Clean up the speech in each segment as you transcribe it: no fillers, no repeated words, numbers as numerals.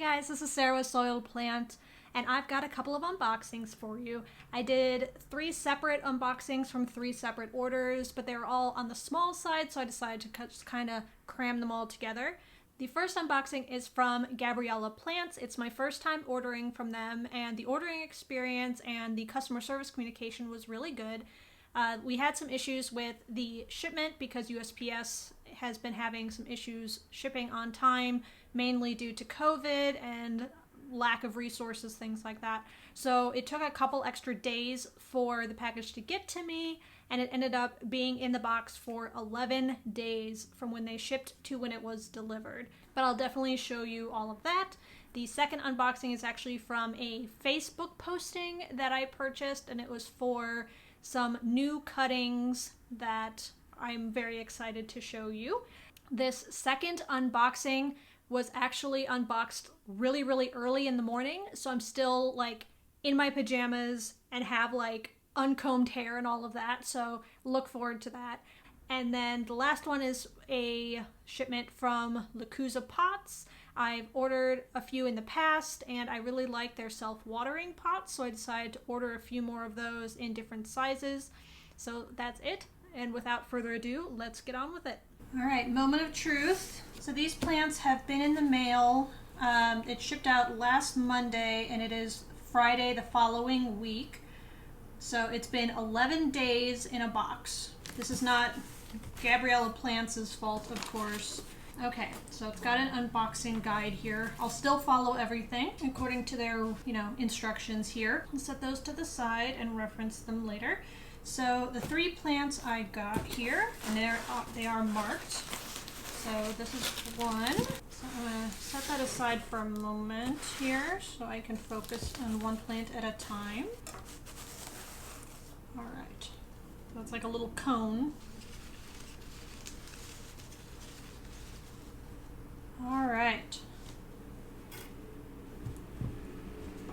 guys, this is Sarah with Soiled Plant, and I've got a couple of unboxings for you. I did 3 separate unboxings from 3 separate orders, but they were all on the small side, so I decided to just kind of cram them all together. The first unboxing is from Gabriella Plants. It's my first time ordering from them, and the ordering experience and the customer service communication was really good. We had some issues with the shipment because USPS has been having some issues shipping on time, mainly due to COVID and lack of resources, things like that. So it took a couple extra days for the package to get to me, and it ended up being in the box for 11 days from when they shipped to when it was delivered. But I'll definitely show you all of that. The second unboxing is actually from a Facebook posting that I purchased, and it was for some new cuttings that I'm very excited to show you. This second unboxing was actually unboxed really early in the morning, so I'm still like in my pajamas and have like uncombed hair and all of that, so look forward to that. And then the last one is a shipment from Lancifolia Pots. I've ordered a few in the past and I really like their self-watering pots, so I decided to order a few more of those in different sizes. So that's it, and without further ado, let's get on with it. Alright, moment of truth. So these plants have been in the mail. It shipped out last Monday and it is Friday the following week. So it's been 11 days in a box. This is not Gabriella Plants' fault, of course. Okay, so it's got an unboxing guide here. I'll still follow everything according to their, instructions here. I'll set those to the side and reference them later. So the 3 plants I got here, and they are marked. So this is one. So I'm gonna set that aside for a moment here so I can focus on one plant at a time. All right, so it's like a little cone. All right.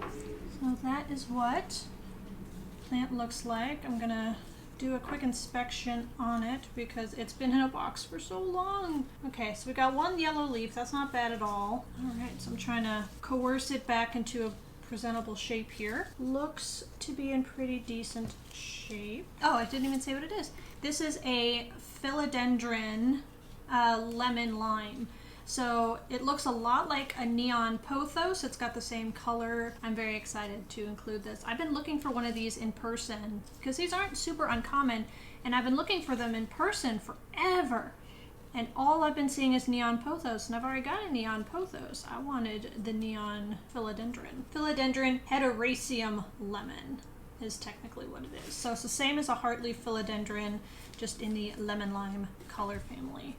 So that is what plant looks like. I'm gonna do a quick inspection on it because it's been in a box for so long. Okay, so we got one yellow leaf. That's not bad at all. All right, so I'm trying to coerce it back into a presentable shape here. Looks to be in pretty decent shape. Oh, I didn't even say what it is. This is a Philodendron lemon lime. So it looks a lot like a neon pothos. It's got the same color. I'm very excited to include this. I've been looking for one of these in person because these aren't super uncommon, and I've been looking for them in person forever. And all I've been seeing is neon pothos, and I've already got a neon pothos. I wanted the neon philodendron. Philodendron hederaceum lemon is technically what it is. So it's the same as a heartleaf philodendron, just in the lemon lime color family.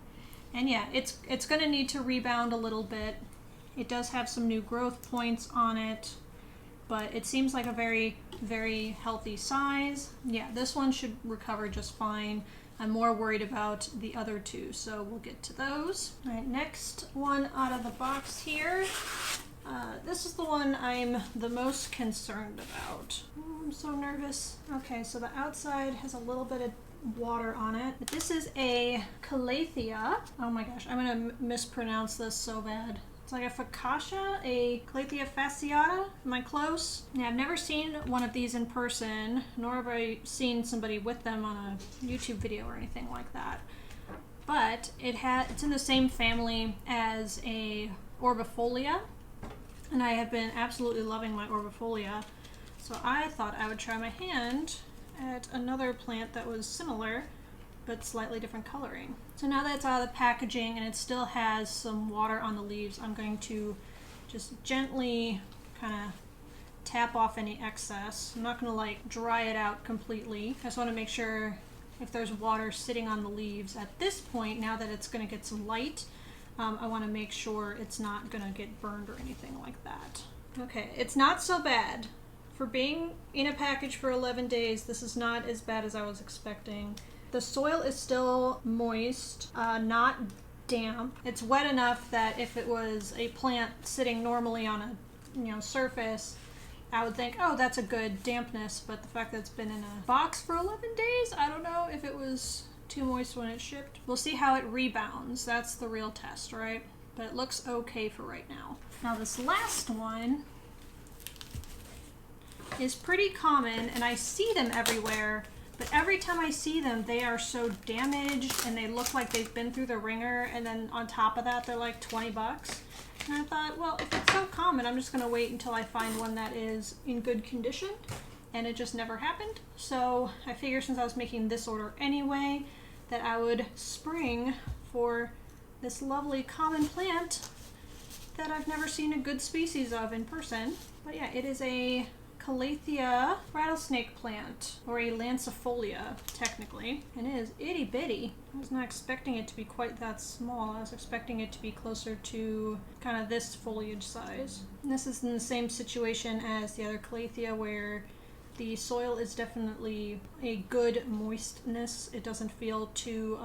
And yeah, it's going to need to rebound a little bit. It does have some new growth points on it, but it seems like a very healthy size. Yeah, this one should recover just fine. I'm more worried about the other 2, so we'll get to those. All right, next one out of the box here. This is the one I'm the most concerned about. Oh, I'm so nervous. Okay, so the outside has a little bit of water on it. But this is a Calathea. Oh my gosh, I'm gonna mispronounce this so bad. It's like a fasciata, a Calathea fasciata. Am I close? Yeah, I've never seen one of these in person, nor have I seen somebody with them on a YouTube video or anything like that. But it's in the same family as a rotundifolia, and I have been absolutely loving my rotundifolia. So I thought I would try my hand at another plant that was similar but slightly different coloring. So now that it's out of the packaging and it still has some water on the leaves, I'm going to just gently kind of tap off any excess. I'm not going to like dry it out completely. I just want to make sure if there's water sitting on the leaves at this point, now that it's going to get some light, I want to make sure it's not going to get burned or anything like that. Okay, it's not so bad. For being in a package for 11 days, this is not as bad as I was expecting. The soil is still moist, not damp. It's wet enough that if it was a plant sitting normally on a surface, I would think, oh, that's a good dampness. But the fact that it's been in a box for 11 days, I don't know if it was too moist when it shipped. We'll see how it rebounds. That's the real test, right? but it looks okay for right now. Now this last one is pretty common, and I see them everywhere, but every time I see them, they are so damaged and they look like they've been through the ringer, and then on top of that, they're like 20 bucks. And I thought, well, if it's so common, I'm just gonna wait until I find one that is in good condition, and it just never happened. So I figured since I was making this order anyway, that I would spring for this lovely common plant that I've never seen a good species of in person. But yeah, it is a Calathea rattlesnake plant, or a Lancifolia, technically. And it is itty bitty. I was not expecting it to be quite that small. I was expecting it to be closer to kind of this foliage size. And this is in the same situation as the other Calathea, where the soil is definitely a good moistness. It doesn't feel too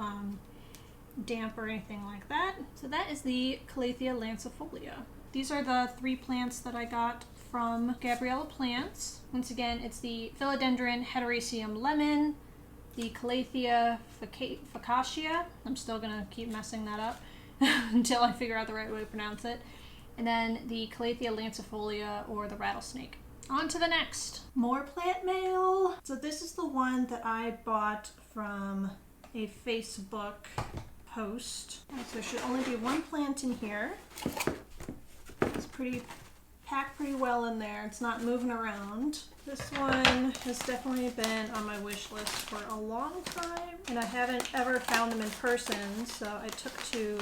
damp or anything like that. So that is the Calathea Lancifolia. These are the 3 plants that I got from Gabriella Plants. Once again, it's the Philodendron hederaceum lemon, the Calathea fasciata. I'm still gonna keep messing that up until I figure out the right way to pronounce it. And then the Calathea lancifolia, or the rattlesnake. On to the next. More plant mail. So this is the one that I bought from a Facebook post. So there should only be 1 plant in here. It's packed pretty well in there. It's not moving around. This one has definitely been on my wish list for a long time, and I haven't ever found them in person, so I took to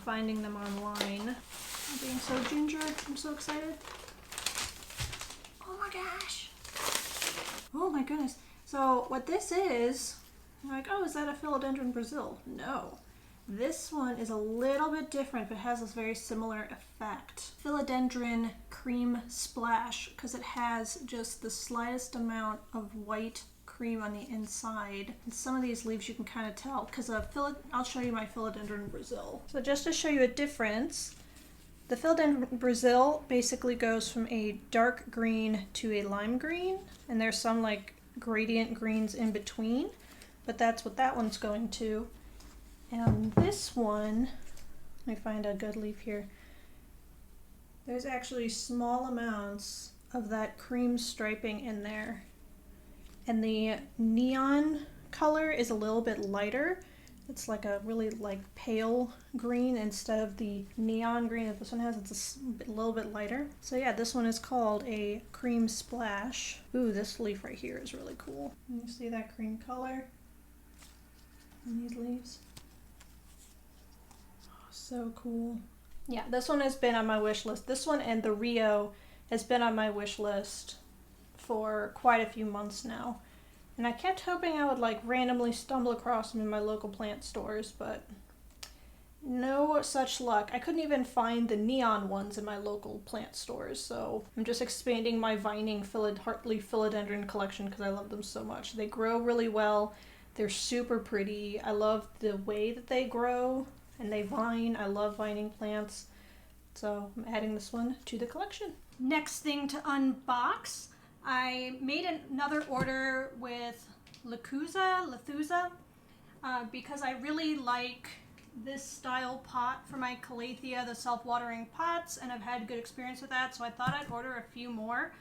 finding them online. I'm being so gingered. I'm so excited. Oh my gosh. Oh my goodness. So what this is, I'm like, oh, is that a Philodendron Brazil? No. This one is a little bit different, but has this very similar effect. Philodendron cream splash, because it has just the slightest amount of white cream on the inside. And some of these leaves you can kind of tell, because I'll show you my Philodendron Brazil. So just to show you a difference, the Philodendron Brazil basically goes from a dark green to a lime green, and there's some like gradient greens in between, but that's what that one's going to. And this one, let me find a good leaf here. There's actually small amounts of that cream striping in there. And the neon color is a little bit lighter. It's like a really like pale green instead of the neon green that this one has. It's a little bit lighter. So yeah, this one is called a cream splash. Ooh, this leaf right here is really cool. You see that cream color in these leaves? So cool. Yeah, this one has been on my wish list. This one and the Rio has been on my wish list for quite a few months now. And I kept hoping I would like randomly stumble across them in my local plant stores, but no such luck. I couldn't even find the neon ones in my local plant stores, so I'm just expanding my vining Hartley philodendron collection because I love them so much. They grow really well. They're super pretty. I love the way that they grow. And they vine. I love vining plants. So I'm adding this one to the collection. Next thing to unbox, I made another order with Lathusa, because I really like this style pot for my Calathea, the Selfwatering Pots, and I've had good experience with that, so I thought I'd order a few more,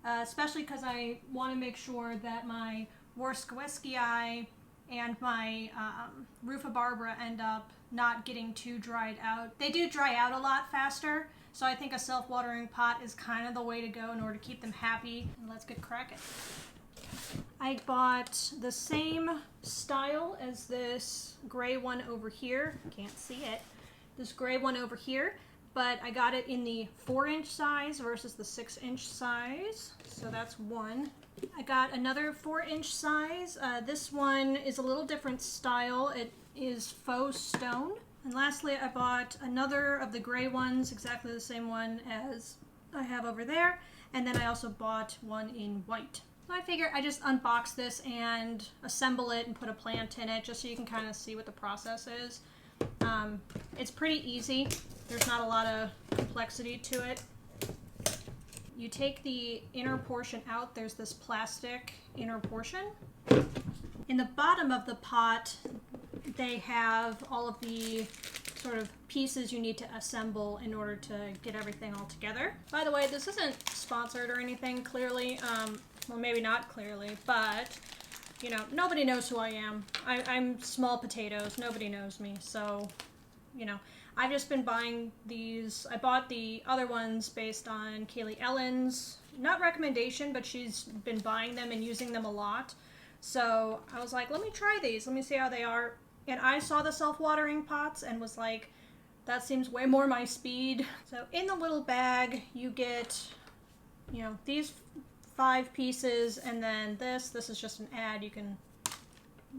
especially because I want to make sure that my Warskoweskii and my Rufibarbara end up not getting too dried out. They do dry out a lot faster, so I think a self-watering pot is kind of the way to go in order to keep them happy. And let's get cracking. I bought the same style as this gray one over here. Can't see it. This gray one over here, but I got it in the 4-inch size versus the 6-inch size. So that's one. I got another 4-inch size. This one is a little different style. It is faux stone. And lastly, I bought another of the gray ones, exactly the same one as I have over there. And then I also bought one in white. So I figure I just unbox this and assemble it and put a plant in it just so you can kind of see what the process is. It's pretty easy. There's not a lot of complexity to it. You take the inner portion out. There's this plastic inner portion. In the bottom of the pot, they have all of the sort of pieces you need to assemble in order to get everything all together. By the way, this isn't sponsored or anything, clearly. Well, maybe not clearly, but, you know, nobody knows who I am. I'm small potatoes. Nobody knows me, so, you know. I've just been buying these. I bought the other ones based on Kaylee Ellen's, not recommendation, but she's been buying them and using them a lot. So I was like, let me try these. Let me see how they are. And I saw the self-watering pots and was like, that seems way more my speed. So in the little bag, you get, you know, these 5 pieces, and then this is just an ad. You can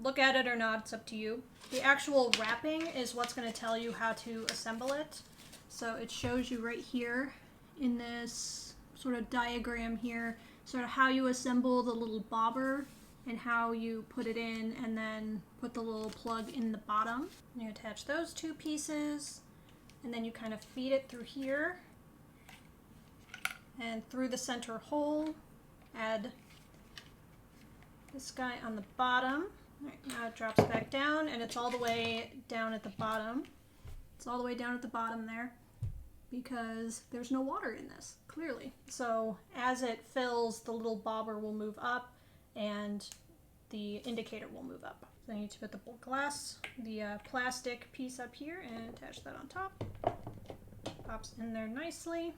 look at it or not, it's up to you. The actual wrapping is what's going to tell you how to assemble it. So it shows you right here in this sort of diagram here, sort of how you assemble the little bobber and how you put it in and then put the little plug in the bottom. You attach those 2 pieces and then you kind of feed it through here and through the center hole. Add this guy on the bottom. All right, now it drops back down and it's all the way down at the bottom. It's all the way down at the bottom there because there's no water in this, clearly. So as it fills, the little bobber will move up and the indicator will move up. So I need to put the plastic piece up here and attach that on top. Pops in there nicely.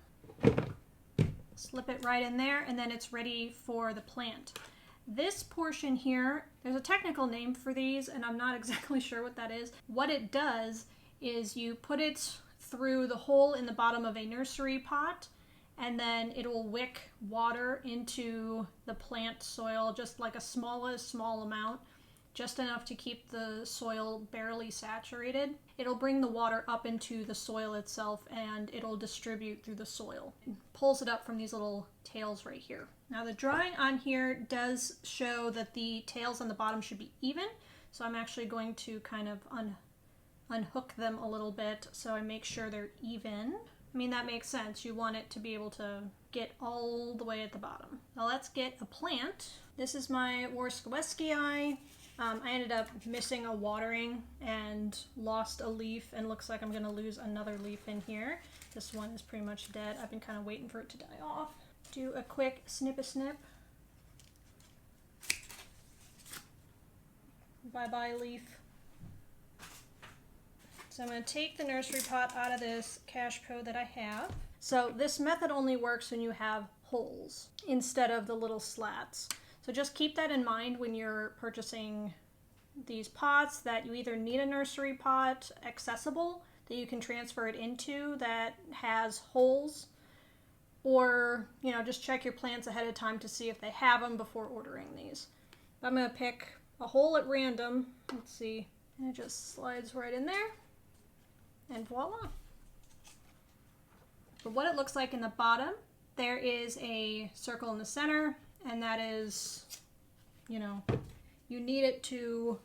Slip it right in there and then it's ready for the plant. This portion here, there's a technical name for these and I'm not exactly sure what that is. What it does is you put it through the hole in the bottom of a nursery pot and then it will wick water into the plant soil, just like a small amount, just enough to keep the soil barely saturated. It'll bring the water up into the soil itself and it'll distribute through the soil. It pulls it up from these little tails right here. Now the drawing on here does show that the tails on the bottom should be even, so I'm actually going to kind of unhook them a little bit so I make sure they're even. I mean, that makes sense. You want it to be able to get all the way at the bottom. Now let's get a plant. This is my Warskoweskii. I ended up missing a watering and lost a leaf and looks like I'm going to lose another leaf in here. This one is pretty much dead. I've been kind of waiting for it to die off. Do a quick snip-a-snip. Bye-bye leaf. So I'm going to take the nursery pot out of this cache code that I have. So this method only works when you have holes instead of the little slats. So just keep that in mind when you're purchasing these pots, that you either need a nursery pot accessible that you can transfer it into that has holes, or, you know, just check your plants ahead of time to see if they have them before ordering these. I'm going to pick a hole at random. Let's see. And it just slides right in there. And voila. For what it looks like in the bottom, there is a circle in the center, and that is, you know, you need it to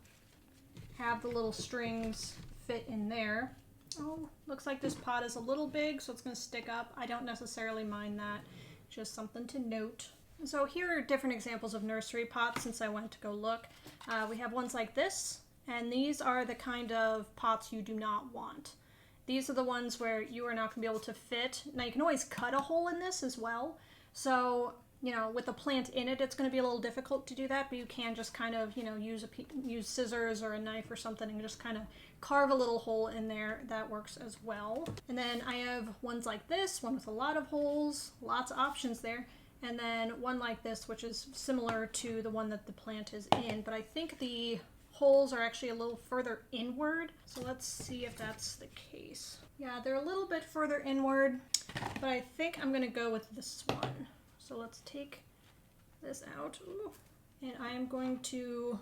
have the little strings fit in there. Oh, looks like this pot is a little big, so it's going to stick up. I don't necessarily mind that. Just something to note. So here are different examples of nursery pots since I went to go look. We have ones like this, and these are the kind of pots you do not want. These are the ones where you are not going to be able to fit. Now you can always cut a hole in this as well. So, you know, with the plant in it, it's going to be a little difficult to do that, but you can just kind of, you know, use scissors or a knife or something and just kind of carve a little hole in there. That works as well. And then I have ones like this, one with a lot of holes, lots of options there. And then one like this, which is similar to the one that the plant is in, but I think the holes are actually a little further inward. So let's see if that's the case. Yeah, they're a little bit further inward, but I think I'm going to go with this one. So let's take this out. Ooh. And I am going to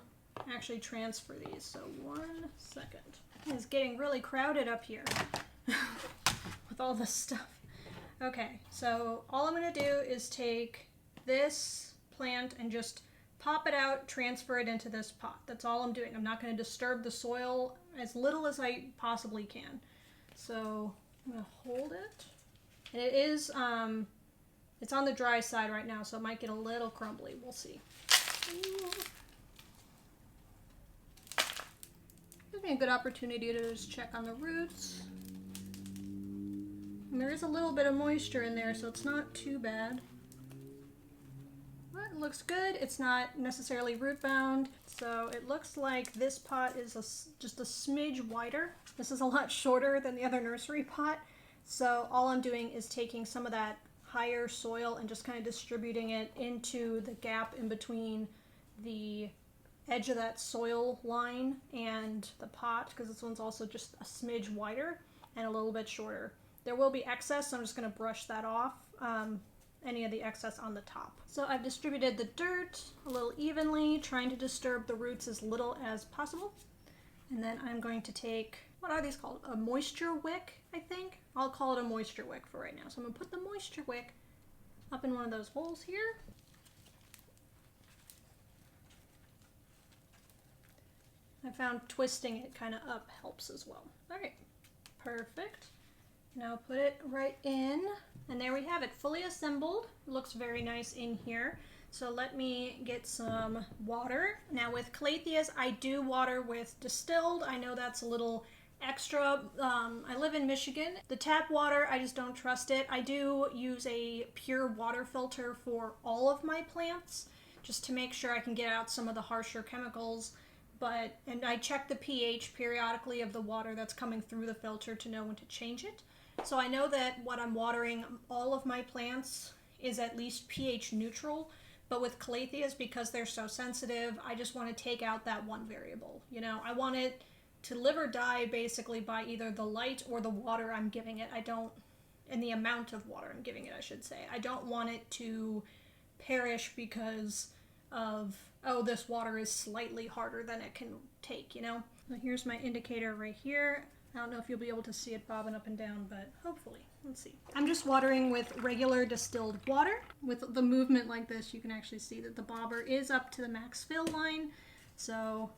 actually transfer these. So 1 second. It's getting really crowded up here with all this stuff. Okay, so all I'm going to do is take this plant and just pop it out, transfer it into this pot. That's all I'm doing. I'm not going to disturb the soil as little as I possibly can. So I'm going to hold it. And it is, it's on the dry side right now, so it might get a little crumbly. We'll see. Ooh. Gives me a good opportunity to just check on the roots. And there is a little bit of moisture in there, so it's not too bad. But it looks good. It's not necessarily root bound, so it looks like this pot is just a smidge wider. This is a lot shorter than the other nursery pot, so all I'm doing is taking some of that higher soil and just kind of distributing it into the gap in between the edge of that soil line and the pot, because this one's also just a smidge wider and a little bit shorter. There will be excess, so I'm just going to brush that off, any of the excess on the top. So I've distributed the dirt a little evenly, trying to disturb the roots as little as possible. And then I'm going to take, what are these called? A moisture wick, I think? I'll call it a moisture wick for right now. So I'm going to put the moisture wick up in one of those holes here. I found twisting it kind of up helps as well. All right, perfect. Now put it right in, and there we have it, fully assembled. Looks very nice in here. So let me get some water. Now with Calatheas, I do water with distilled. I know that's a little extra. I live in Michigan. The tap water, I just don't trust it. I do use a pure water filter for all of my plants, just to make sure I can get out some of the harsher chemicals. And I check the pH periodically of the water that's coming through the filter to know when to change it. So I know that what I'm watering all of my plants is at least pH neutral. But with Calatheas, because they're so sensitive, I just want to take out that one variable. You know, I want it to live or die basically by either the light or the water I'm giving it. And the amount of water I'm giving it, I should say. I don't want it to perish because of, oh, this water is slightly harder than it can take, you know? So here's my indicator right here. I don't know if you'll be able to see it bobbing up and down, but hopefully. Let's see. I'm just watering with regular distilled water. With the movement like this, you can actually see that the bobber is up to the max fill line. So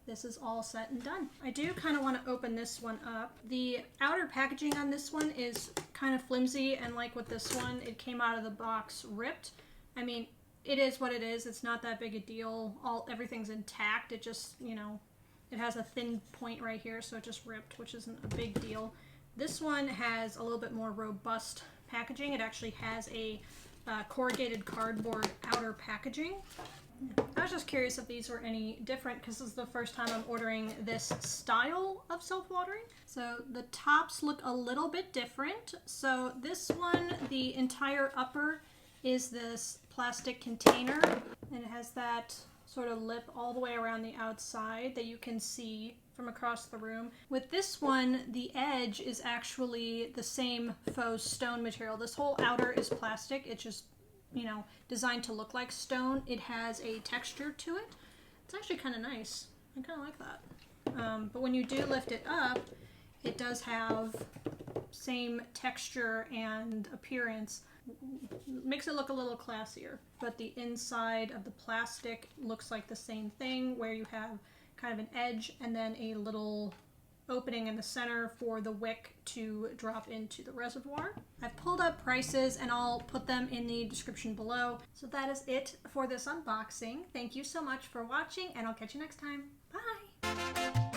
this is all set and done. I do kind of want to open this one up. The outer packaging on this one is kind of flimsy, and like with this one, it came out of the box ripped. I mean, it is what it is. It's not that big a deal. Everything's intact. It just, you know, it has a thin point right here, so it just ripped, which isn't a big deal. This one has a little bit more robust packaging. It actually has a corrugated cardboard outer packaging. I was just curious if these were any different, because this is the first time I'm ordering this style of self-watering. So the tops look a little bit different. So this one, the entire upper is this plastic container, and it has that sort of lip all the way around the outside that you can see from across the room. With this one, the edge is actually the same faux stone material. This whole outer is plastic. It's just, you know, designed to look like stone. It has a texture to it. It's actually kind of nice. I kind of like that. But when you do lift it up, it does have same texture and appearance. Makes it look a little classier, but the inside of the plastic looks like the same thing, where you have kind of an edge and then a little opening in the center for the wick to drop into the reservoir. I've pulled up prices and I'll put them in the description below. So that is it for this unboxing. Thank you so much for watching, and I'll catch you next time. Bye!